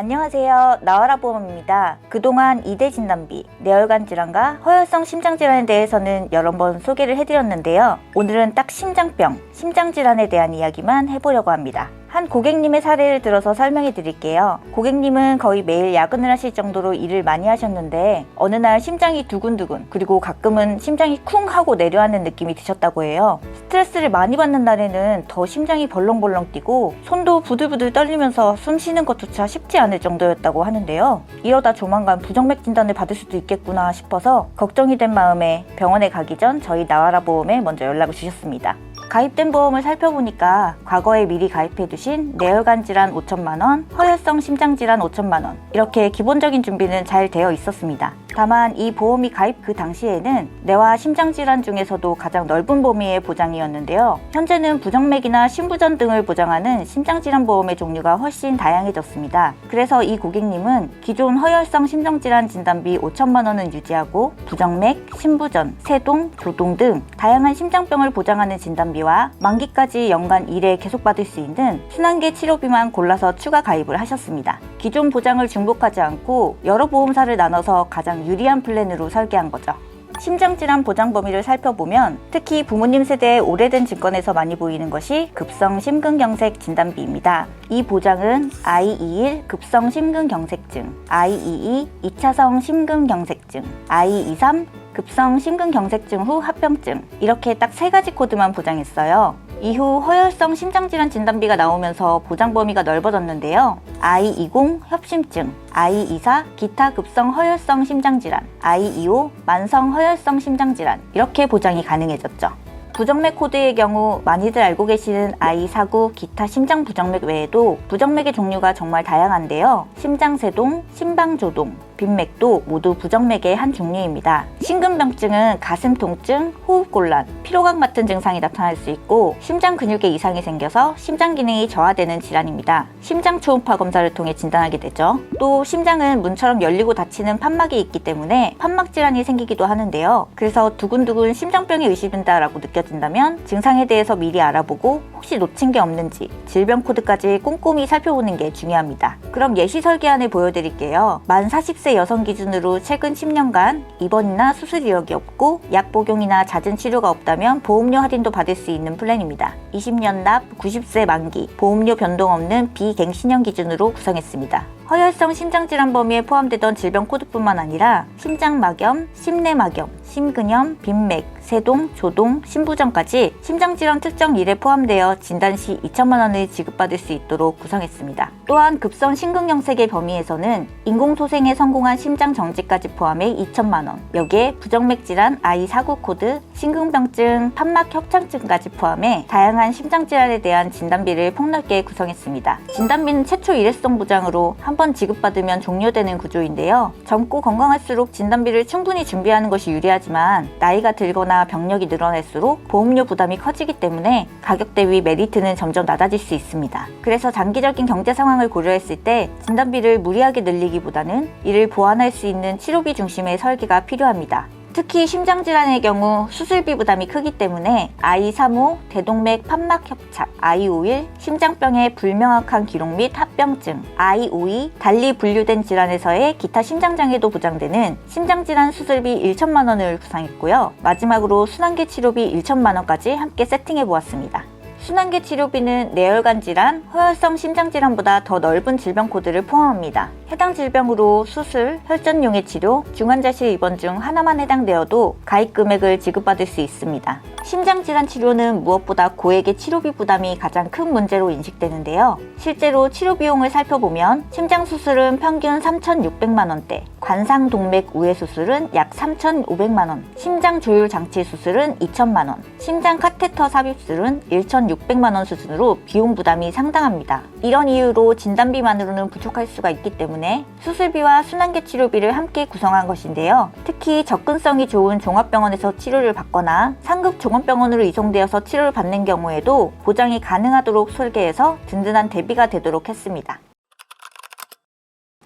안녕하세요. 나와라 보험입니다. 그동안 2대 진단비, 뇌혈관 질환과 허혈성 심장 질환에 대해서는 여러 번 소개를 해드렸는데요. 오늘은 딱 심장병, 심장 질환에 대한 이야기만 해보려고 합니다. 한 고객님의 사례를 들어서 설명해 드릴게요. 고객님은 거의 매일 야근을 하실 정도로 일을 많이 하셨는데 어느 날 심장이 두근두근, 그리고 가끔은 심장이 쿵 하고 내려앉는 느낌이 드셨다고 해요. 스트레스를 많이 받는 날에는 더 심장이 벌렁벌렁 뛰고 손도 부들부들 떨리면서 숨 쉬는 것조차 쉽지 않을 정도였다고 하는데요. 이러다 조만간 부정맥 진단을 받을 수도 있겠구나 싶어서 걱정이 된 마음에 병원에 가기 전 저희 나와라 보험에 먼저 연락을 주셨습니다. 가입된 보험을 살펴보니까 과거에 미리 가입해두신 뇌혈관 질환 5천만원, 허혈성 심장질환 5천만원, 이렇게 기본적인 준비는 잘 되어 있었습니다. 다만 이 보험이 가입 그 당시에는 뇌와 심장질환 중에서도 가장 넓은 범위의 보장이었는데요. 현재는 부정맥이나 심부전 등을 보장하는 심장질환 보험의 종류가 훨씬 다양해졌습니다. 그래서 이 고객님은 기존 허혈성 심장질환 진단비 5천만원은 유지하고 부정맥, 심부전, 세동, 조동 등 다양한 심장병을 보장하는 진단비와 만기까지 연간 1회 계속 받을 수 있는 순환계 치료비만 골라서 추가 가입을 하셨습니다. 기존 보장을 중복하지 않고 여러 보험사를 나눠서 가장 유리한 플랜으로 설계한 거죠. 심장질환 보장 범위를 살펴보면 특히 부모님 세대의 오래된 증권에서 많이 보이는 것이 급성 심근경색 진단비입니다. 이 보장은 I21 급성 심근경색증, I22 2차성 심근경색증, I23 급성 심근경색증 후 합병증, 이렇게 딱 3가지 코드만 보장했어요. 이후 허혈성 심장질환 진단비가 나오면서 보장 범위가 넓어졌는데요. I20 협심증, I24 기타 급성 허혈성 심장질환, I25 만성 허혈성 심장질환, 이렇게 보장이 가능해졌죠. 부정맥 코드의 경우 많이들 알고 계시는 I49 기타 심장 부정맥 외에도 부정맥의 종류가 정말 다양한데요. 심장세동, 심방조동, 빈맥도 모두 부정맥의 한 종류입니다. 심근병증은 가슴 통증, 호흡곤란, 피로감 같은 증상이 나타날 수 있고 심장 근육에 이상이 생겨서 심장 기능이 저하되는 질환입니다. 심장 초음파 검사를 통해 진단하게 되죠. 또 심장은 문처럼 열리고 닫히는 판막이 있기 때문에 판막 질환이 생기기도 하는데요. 그래서 두근두근 심장병이 의심된다라고 느껴진다면 증상에 대해서 미리 알아보고 혹시 놓친 게 없는지 질병 코드까지 꼼꼼히 살펴보는 게 중요합니다. 그럼 예시 설계안을 보여드릴게요. 만 40세 여성 기준으로 최근 10년간 입원이나 수술 이력이 없고 약 복용이나 잦은 치료가 없다면 보험료 할인도 받을 수 있는 플랜입니다. 20년 납, 90세 만기, 보험료 변동 없는 비갱신형 기준으로 구성했습니다. 허혈성 심장질환 범위에 포함되던 질병 코드뿐만 아니라 심장막염, 심내막염, 심근염, 빈맥, 세동, 조동, 심부전까지 심장질환 특정 일에 포함되어 진단 시 2천만 원을 지급받을 수 있도록 구성했습니다. 또한 급성 심근경색의 범위에서는 인공소생에 성공한 심장 정지까지 포함해 2천만 원, 여기에 부정맥 질환 I49 코드, 심근병증, 판막 협착증까지 포함해 다양한 심장질환에 대한 진단비를 폭넓게 구성했습니다. 진단비는 최초 일회성 보장으로 한 번 지급받으면 종료되는 구조인데요. 젊고 건강할수록 진단비를 충분히 준비하는 것이 유리하지만 나이가 들거나 병력이 늘어날수록 보험료 부담이 커지기 때문에 가격 대비 메리트는 점점 낮아질 수 있습니다. 그래서 장기적인 경제 상황을 고려했을 때 진단비를 무리하게 늘리기보다는 이를 보완할 수 있는 치료비 중심의 설계가 필요합니다. 특히 심장질환의 경우 수술비 부담이 크기 때문에 I35 대동맥 판막 협착, I51 심장병의 불명확한 기록 및 합병증, I52 달리 분류된 질환에서의 기타 심장장애도 보장되는 심장질환 수술비 1천만 원을 구상했고요. 마지막으로 순환계 치료비 1천만 원까지 함께 세팅해 보았습니다. 순환계 치료비는 뇌혈관 질환, 허혈성 심장질환보다 더 넓은 질병 코드를 포함합니다. 해당 질병으로 수술, 혈전용의 치료, 중환자실 입원 중 하나만 해당되어도 가입 금액을 지급받을 수 있습니다. 심장질환 치료는 무엇보다 고액의 치료비 부담이 가장 큰 문제로 인식되는데요. 실제로 치료 비용을 살펴보면 심장 수술은 평균 3,600만 원대, 관상동맥 우회 수술은 약 3,500만 원, 심장 조율 장치 수술은 2천만 원, 심장 카테터 삽입술은 1,600만 원 수준으로 비용 부담이 상당합니다. 이런 이유로 진단비만으로는 부족할 수가 있기 때문에 수술비와 순환계 치료비를 함께 구성한 것인데요. 특히 접근성이 좋은 종합병원에서 치료를 받거나 상급 종합병원으로 이송되어서 치료를 받는 경우에도 보장이 가능하도록 설계해서 든든한 대비가 되도록 했습니다.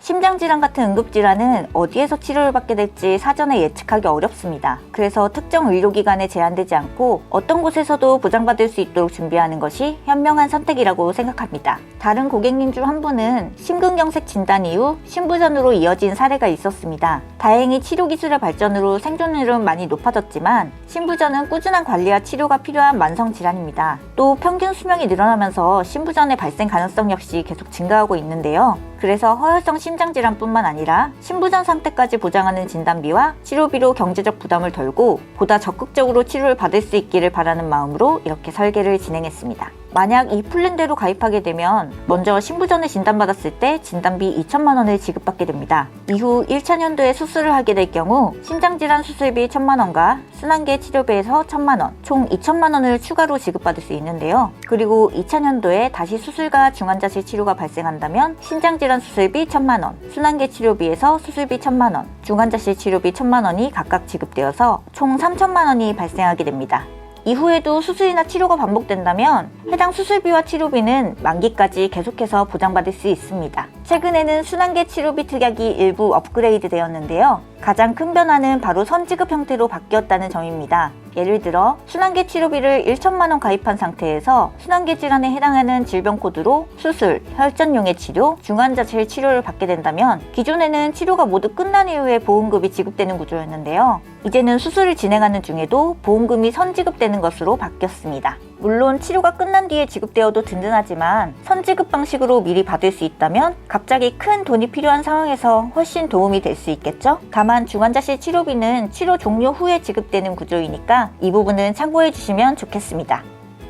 심장질환 같은 응급질환은 어디에서 치료를 받게 될지 사전에 예측하기 어렵습니다. 그래서 특정 의료기관에 제한되지 않고 어떤 곳에서도 보장받을 수 있도록 준비하는 것이 현명한 선택이라고 생각합니다. 다른 고객님 중 한 분은 심근경색 진단 이후 신부전으로 이어진 사례가 있었습니다. 다행히 치료기술의 발전으로 생존율은 많이 높아졌지만 신부전은 꾸준한 관리와 치료가 필요한 만성질환입니다. 또 평균 수명이 늘어나면서 신부전의 발생 가능성 역시 계속 증가하고 있는데요. 그래서 허혈성 심장질환뿐만 아니라 신부전 상태까지 보장하는 진단비와 치료비로 경제적 부담을 덜고 보다 적극적으로 치료를 받을 수 있기를 바라는 마음으로 이렇게 설계를 진행했습니다. 만약 이 플랜대로 가입하게 되면 먼저 신부전을 진단받았을 때 진단비 2천만 원을 지급받게 됩니다. 이후 1차 년도에 수술을 하게 될 경우 심장질환 수술비 1천만 원과 순환계 치료비에서 1천만 원, 총 2천만 원을 추가로 지급받을 수 있는데요. 그리고 2차 년도에 다시 수술과 중환자실 치료가 발생한다면 심장질환 수술비 1천만 원, 순환계 치료비에서 수술비 1천만 원, 중환자실 치료비 1천만 원이 각각 지급되어서 총 3천만 원이 발생하게 됩니다. 이후에도 수술이나 치료가 반복된다면 해당 수술비와 치료비는 만기까지 계속해서 보장받을 수 있습니다. 최근에는 순환계 치료비 특약이 일부 업그레이드 되었는데요. 가장 큰 변화는 바로 선지급 형태로 바뀌었다는 점입니다. 예를 들어 순환계 치료비를 1천만 원 가입한 상태에서 순환계 질환에 해당하는 질병 코드로 수술, 혈전용의 치료, 중환자실 치료를 받게 된다면 기존에는 치료가 모두 끝난 이후에 보험금이 지급되는 구조였는데요. 이제는 수술을 진행하는 중에도 보험금이 선지급되는 것으로 바뀌었습니다. 물론 치료가 끝난 뒤에 지급되어도 든든하지만 선지급 방식으로 미리 받을 수 있다면 갑자기 큰 돈이 필요한 상황에서 훨씬 도움이 될 수 있겠죠? 다만 중환자실 치료비는 치료 종료 후에 지급되는 구조이니까 이 부분은 참고해 주시면 좋겠습니다.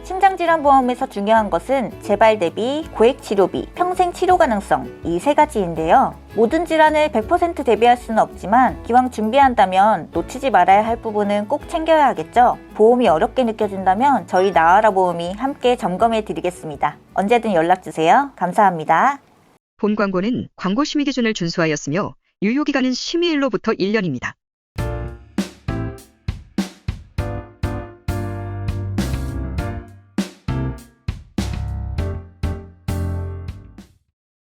심장질환보험에서 중요한 것은 재발 대비, 고액치료비, 평생 치료 가능성 이 세 가지인데요. 모든 질환을 100% 대비할 수는 없지만 기왕 준비한다면 놓치지 말아야 할 부분은 꼭 챙겨야 하겠죠. 보험이 어렵게 느껴진다면 저희 나아라 보험이 함께 점검해 드리겠습니다. 언제든 연락주세요. 감사합니다. 본 광고는 광고 심의 기준을 준수하였으며 유효기간은 심의일로부터 1년입니다.